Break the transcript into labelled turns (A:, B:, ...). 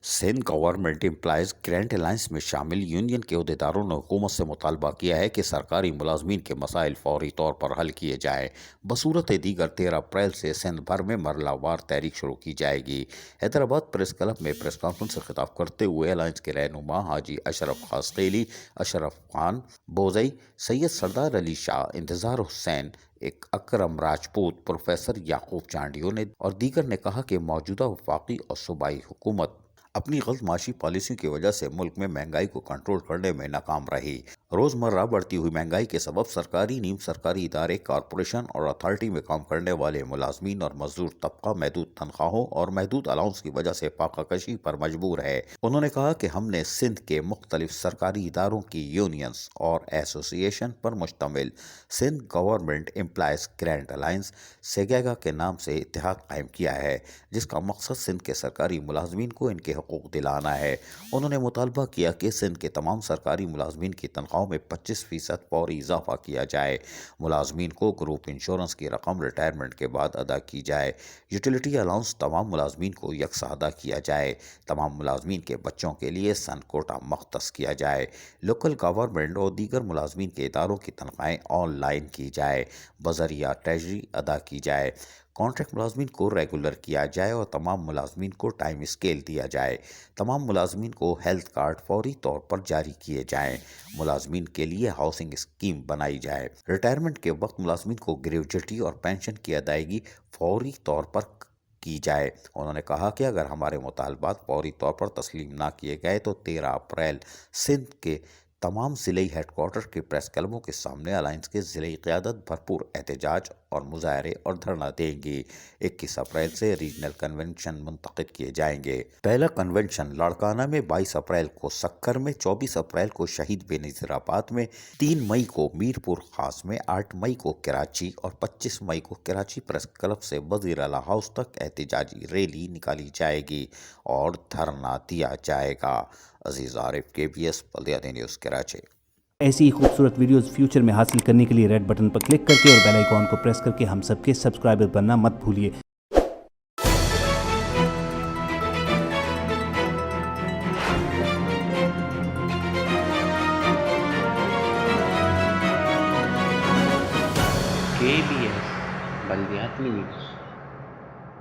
A: Sindh government employees grand alliance में शामिल union के अहदेदारों ने हुकूमत से मुतालबा किया है कि सरकारी मुलाजमीन के मसाइल फौरी तौर पर हल किए जाएँ। बसूरत दीगर 13 अप्रैल से सिंध भर में मरलावार तहरीक शुरू की जाएगी। हैदराबाद प्रेस क्लब में प्रेस कॉन्फ्रेंस से खिताब करते हुए अलायंस के रहनुमा हाजी अशरफ खासकेली, अशरफ खान बोजई, सैयद सरदार अली शाह, इंतजार हुसैन, एक अकरम राजपूत, प्रोफेसर याकूब चांडियो ने और दीगर ने कहा कि मौजूदा वफाकी और सूबाई हुकूमत अपनी गलत माशी पॉलिसियों की वजह से मुल्क में महंगाई को कंट्रोल करने में नाकाम रही। रोजमर्रा बढ़ती हुई महंगाई के सबब सरकारी, नीम सरकारी इदारे, कारपोरेशन और अथॉरिटी में काम करने वाले मुलाजमीन और मजदूर तबका महदूद तनख्वाहों और महदूद अलाउंस की वजह से फाकाकशी पर मजबूर है। उन्होंने कहा कि हमने सिंध के मुख्तलिफ सरकारी इदारों की यूनियंस और एसोसिएशन पर मुश्तमिल Sindh government employees grand alliance सेगेगा के नाम से इत्तेहाद कायम किया है, जिसका मकसद सिंध के सरकारी मुलाजमीन को इनके हकूक दिलाना है। उन्होंने मुतालबा किया कि सिंध के तमाम सरकारी मुलाजमीन की तनख्वाहों में 25% फौरी इजाफा किया जाए। मुलाजमीन को ग्रुप इंश्योरेंस की रकम रिटायरमेंट के बाद अदा की जाए। यूटिलिटी अलाउंस तमाम मुलाजमीन को यकसा अदा किया जाए। तमाम मुलाजमीन के बच्चों के लिए सन कोटा मख्तस किया जाए। लोकल गवर्नमेंट और दीगर मुलाजमीन के इदारों की तनख्वाहें ऑनलाइन की जाए, बजरिया ट्रेजरी अदा की जाए। कॉन्ट्रैक्ट मुलाजमीन को रेगुलर किया जाए और तमाम मुलाजमीन को टाइम स्केल दिया जाए। तमाम मुलाजमीन को हेल्थ कार्ड फौरी तौर पर जारी किए जाएँ। मुलाजमीन के लिए हाउसिंग स्कीम बनाई जाए। रिटायरमेंट के वक्त मुलाजमीन को ग्रेजुएटी और पेंशन की अदायगी फौरी तौर पर की जाए। उन्होंने कहा कि अगर हमारे मुतालबात फौरी तौर पर तस्लीम ना किए गए तो 13 अप्रैल सिंध के तमाम ज़िले हेडक्वार्टर के प्रेस क्लबों के सामने अलायंस के ज़िले क़यादत भरपूर एहतजाज और मुजाहरे और धरना देंगी। 21 अप्रैल से रीजनल कन्वेंशन मुंतक़िद किए जाएंगे। पहला कन्वेंशन लाड़काना में 22 अप्रैल को, सक्कर में 24 अप्रैल को, शहीद बेनज़ीराबाद में 3 मई को, मीरपुर खास में 8 मई को, कराची और 25 मई को कराची प्रेस क्लब से वज़ीर आला हाउस तक एहतजाजी रैली निकाली जाएगी और धरना दिया जाएगा। अजीज आरिफ, KBS बल्दियाती न्यूज़, कराची।
B: ऐसी ही खूबसूरत वीडियोस फ्यूचर में हासिल करने के लिए रेड बटन पर क्लिक करके और बेल आइकॉन को प्रेस करके हम सबके सब्सक्राइबर बनना मत भूलिए।
C: KBS बल्दियाती न्यूज़।